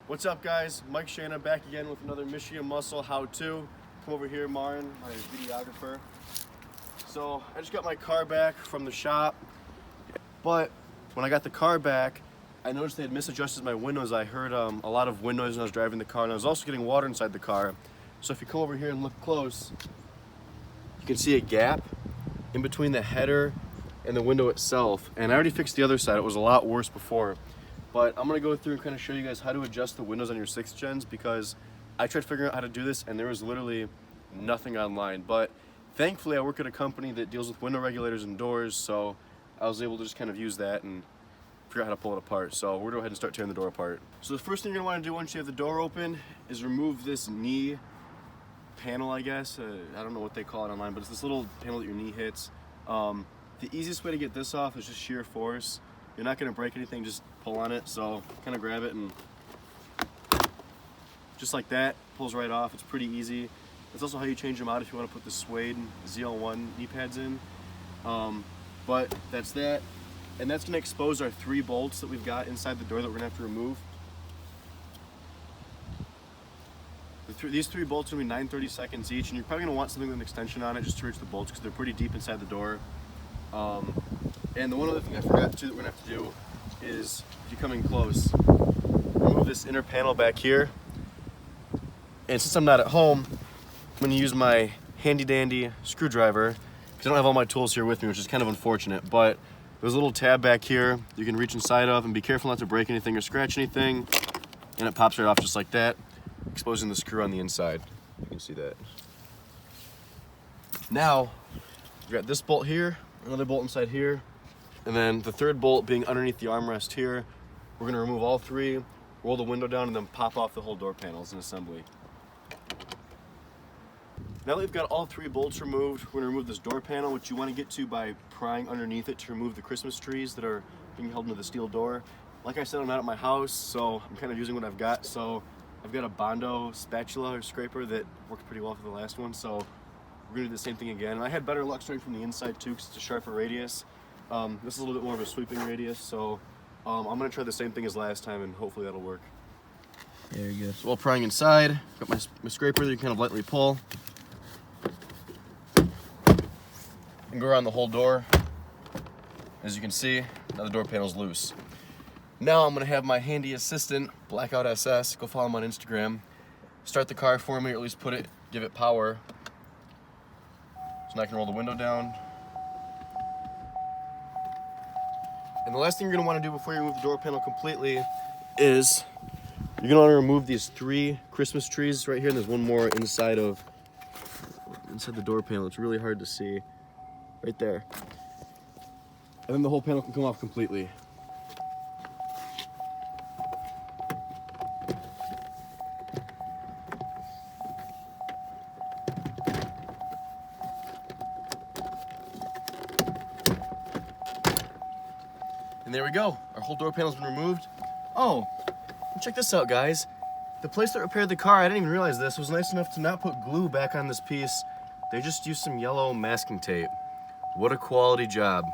What's up, guys? Mike Shana back again with another Michigan Muscle how-to. Come over here, Marin, my videographer. So I just got my car back from the shop, but when I got the car back, I noticed they had misadjusted my windows. I heard a lot of wind noise when I was driving the car, and I was also getting water inside the car. So if you come over here and look close, you can see a gap in between the header and the window itself. And I already fixed the other side. It was a lot worse before. But I'm gonna go through and kind of show you guys how to adjust the windows on your 6th gens, because I tried figuring out how to do this and there was literally nothing online. But thankfully I work at a company that deals with window regulators and doors, so I was able to just kind of use that and figure out how to pull it apart. So we're gonna go ahead and start tearing the door apart. So the first thing you're gonna wanna do once you have the door open is remove this knee panel, I guess. I don't know what they call it online, but it's this little panel that your knee hits. The easiest way to get this off is just sheer force. You're not gonna break anything, just pull on it. So kind of grab it and just like that, pulls right off. It's pretty easy. That's also how you change them out if you want to put the suede ZL1 knee pads in. But that's that. And that's gonna expose our 3 bolts that we've got inside the door that we're gonna have to remove. These 3 bolts are gonna be 9/32 each, and you're probably gonna want something with an extension on it just to reach the bolts because they're pretty deep inside the door. And the one other thing I forgot too that we're gonna have to do is, if you come in close, remove this inner panel back here. And since I'm not at home, I'm gonna use my handy dandy screwdriver because I don't have all my tools here with me, which is kind of unfortunate. But there's a little tab back here you can reach inside of, and be careful not to break anything or scratch anything. And it pops right off just like that, exposing the screw on the inside. You can see that. Now, we've got this bolt here, another bolt inside here, and then the 3rd bolt being underneath the armrest here. We're gonna remove all 3, roll the window down, and then pop off the whole door panels in assembly. Now that we've got all 3 bolts removed, we're gonna remove this door panel, which you wanna get to by prying underneath it to remove the Christmas trees that are being held into the steel door. Like I said, I'm not at my house, so I'm kind of using what I've got. So I've got a Bondo spatula or scraper that worked pretty well for the last one, so we're gonna do the same thing again. And I had better luck starting from the inside too, because it's a sharper radius. This is a little bit more of a sweeping radius, so I'm gonna try the same thing as last time, and hopefully that'll work. There you go. So while prying inside, got my scraper that you can kind of lightly pull. And go around the whole door. As you can see, now the door panel's loose. Now I'm gonna have my handy assistant, Blackout SS, go follow him on Instagram, start the car for me, or at least give it power. So now I can roll the window down. And the last thing you're gonna wanna do before you remove the door panel completely is you're gonna wanna remove these 3 Christmas trees right here, and there's one more inside the door panel. It's really hard to see. Right there. And then the whole panel can come off completely. And there we go. Our whole door panel's been removed. Oh, and check this out, guys. The place that repaired the car, I didn't even realize this, was nice enough to not put glue back on this piece. They just used some yellow masking tape. What a quality job.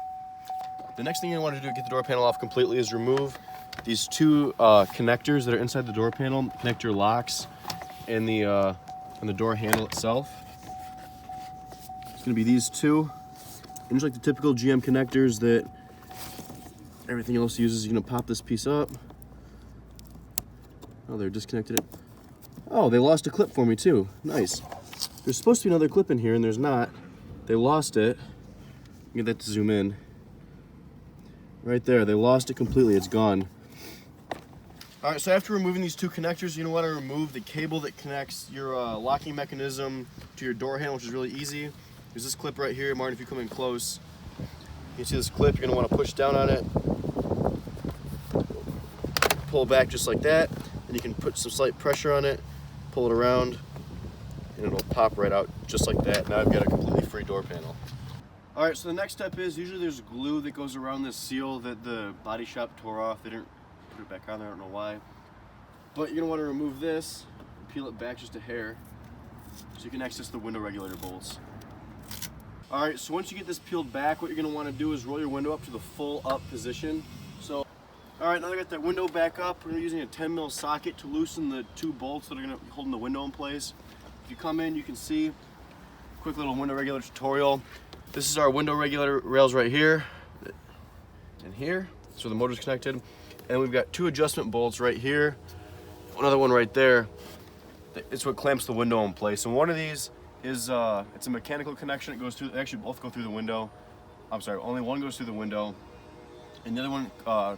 The next thing you want to do to get the door panel off completely is remove these 2 connectors that are inside the door panel, connector locks, and the door handle itself. It's gonna be these 2. And just like the typical GM connectors that everything else uses, you're gonna pop this piece up. Oh, they're disconnected. Oh, they lost a clip for me too. Nice. There's supposed to be another clip in here, and there's not. They lost it. Get that to zoom in. Right there, they lost it completely, it's gone. All right, so after removing these 2 connectors, you're gonna wanna remove the cable that connects your locking mechanism to your door handle, which is really easy. There's this clip right here, Martin, if you come in close. You can see this clip, you're gonna wanna push down on it. Pull back just like that, and you can put some slight pressure on it, pull it around, and it'll pop right out just like that. Now I've got a completely free door panel. All right, so the next step is, usually there's glue that goes around this seal that the body shop tore off. They didn't put it back on there, I don't know why. But you're gonna wanna remove this, peel it back just a hair, so you can access the window regulator bolts. All right, so once you get this peeled back, what you're gonna wanna do is roll your window up to the full up position. So All right, now I got that window back up. We're using a 10 mil socket to loosen the 2 bolts that are gonna be holding the window in place. If you come in, you can see, quick little window regulator tutorial. This is our window regulator rails right here and here. So the motor's connected. And we've got 2 adjustment bolts right here. Another one right there. It's what clamps the window in place. And one of these is, it's a mechanical connection. It goes through, they actually both go through the window. I'm sorry, only one goes through the window. And the other one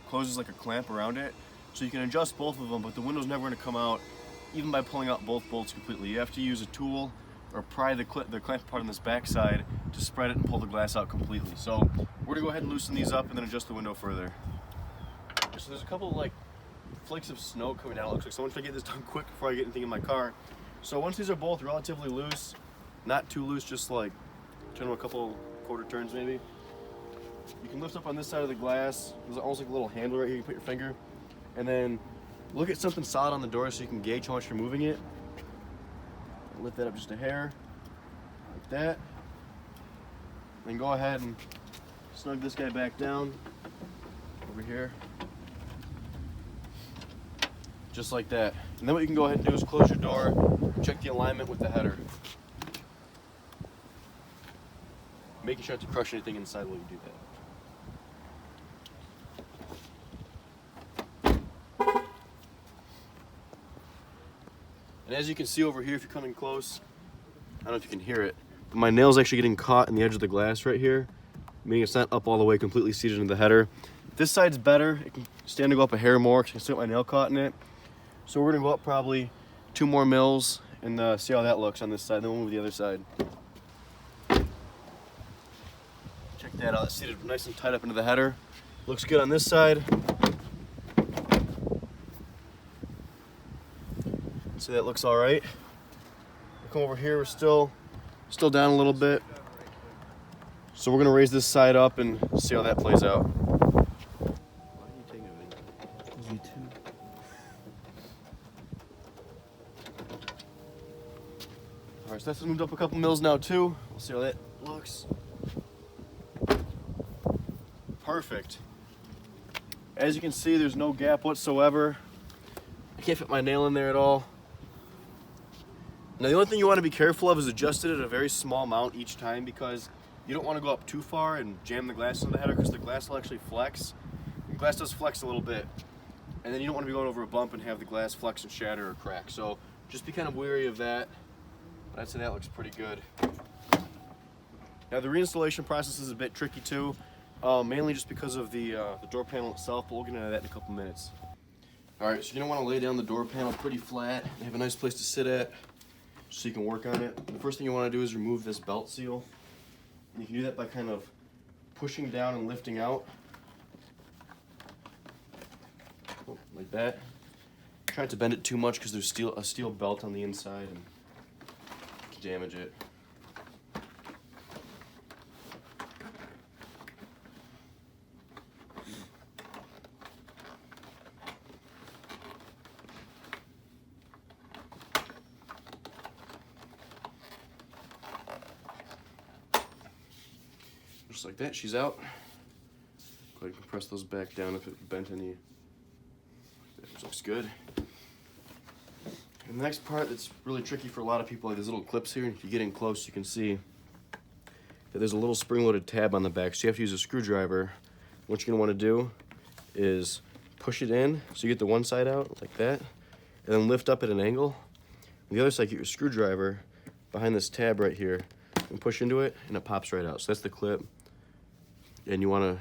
closes like a clamp around it. So you can adjust both of them, but the window's never gonna come out even by pulling out both bolts completely. You have to use a tool or pry the clamp part on this back side to spread it and pull the glass out completely. So we're gonna go ahead and loosen these up and then adjust the window further. So there's a couple of like flakes of snow coming down. It looks like someone's trying to get this done quick before I get anything in my car. So once these are both relatively loose, not too loose, just like turn them a couple quarter turns maybe. You can lift up on this side of the glass. There's almost like a little handle right here. You can put your finger, and then look at something solid on the door so you can gauge how much you're moving it. Lift that up just a hair, like that. Then go ahead and snug this guy back down over here, just like that. And then what you can go ahead and do is close your door, check the alignment with the header, making sure not to crush anything inside while you do that. And as you can see over here, if you're coming close, I don't know if you can hear it, but my nail's actually getting caught in the edge of the glass right here, meaning it's not up all the way completely seated into the header. This side's better. It can stand to go up a hair more because I can still get my nail caught in it. So we're gonna go up probably 2 more mils and see how that looks on this side. Then we'll move the other side. Check that out. It's seated nice and tight up into the header. Looks good on this side. So that looks all right. Come over here, we're still down a little bit. So we're gonna raise this side up and see how that plays out. Why are you taking a video? YouTube. All right, so that's moved up a couple mils now too. We'll see how that looks. Perfect. As you can see, there's no gap whatsoever. I can't fit my nail in there at all. Now the only thing you want to be careful of is adjust it at a very small amount each time, because you don't want to go up too far and jam the glass into the header, because the glass will actually flex. The glass does flex a little bit, and then you don't want to be going over a bump and have the glass flex and shatter or crack. So just be kind of wary of that. But I'd say that looks pretty good. Now the reinstallation process is a bit tricky too, mainly just because of the door panel itself, but we'll get into that in a couple minutes. All right, so you're gonna want to lay down the door panel pretty flat and have a nice place to sit at, so you can work on it. The first thing you want to do is remove this belt seal. And you can do that by kind of pushing down and lifting out. Like that. Try not to bend it too much because there's a steel belt on the inside and you can damage it. Just like that, she's out. Go ahead and press those back down if it bent any. That looks good. And the next part that's really tricky for a lot of people, like these little clips here, and if you get in close, you can see that there's a little spring-loaded tab on the back, so you have to use a screwdriver. What you're gonna wanna do is push it in, so you get the one side out, like that, and then lift up at an angle. And the other side, get your screwdriver behind this tab right here, and push into it, and it pops right out. So that's the clip. And you wanna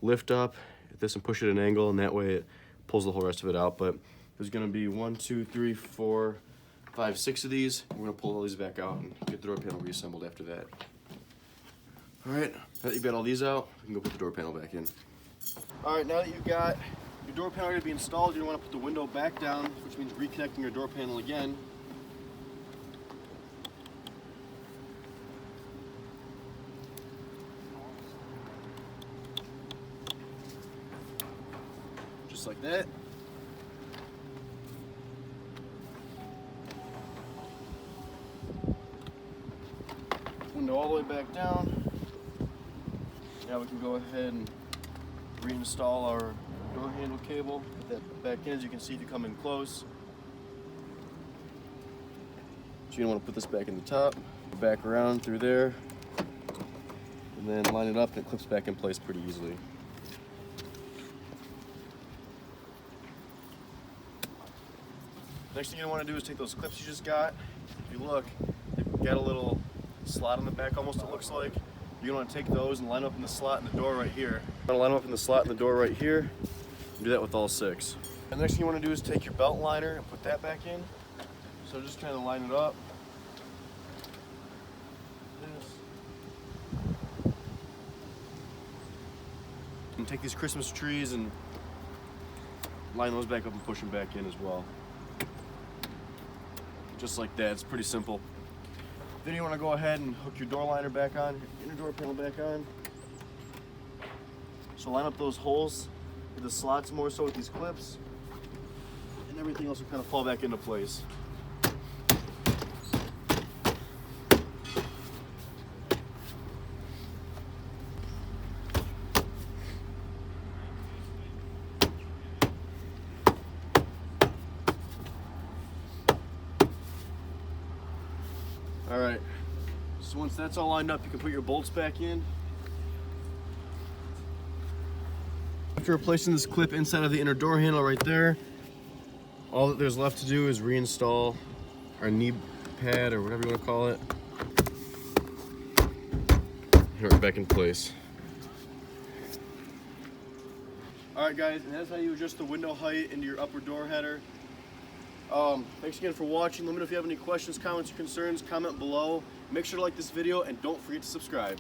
lift up at this and push it at an angle, and that way it pulls the whole rest of it out. But there's gonna be 1, 2, 3, 4, 5, 6 of these. We're gonna pull all these back out and get the door panel reassembled after that. All right, now that you've got all these out, you can go put the door panel back in. All right, now that you've got your door panel ready to be installed, you're gonna wanna put the window back down, which means reconnecting your door panel again. Just like that. Window all the way back down. Now we can go ahead and reinstall our door handle cable. Put that back in, as you can see if you come in close. So you're gonna want to put this back in the top, back around through there, and then line it up and it clips back in place pretty easily. Next thing you're gonna want to do is take those clips you just got. If you look, they've got a little slot on the back almost, it looks like. You're gonna want to take those and line up in the slot in the door right here. You're gonna line them up in the slot in the door right here. Do that with all 6. And the next thing you want to do is take your belt liner and put that back in. So just kind of line it up. And take these Christmas trees and line those back up and push them back in as well. Just like that, it's pretty simple. Then you want to go ahead and hook your door liner back on, your inner door panel back on. So line up those holes with the slots more so with these clips, and everything else will kind of fall back into place. Alright, so once that's all lined up, you can put your bolts back in. After replacing this clip inside of the inner door handle right there, all that there's left to do is reinstall our knee pad or whatever you want to call it. Put it back in place. Alright guys, and that's how you adjust the window height into your upper door header. Thanks again for watching. Let me know if you have any questions, comments, or concerns. Comment below. Make sure to like this video and don't forget to subscribe.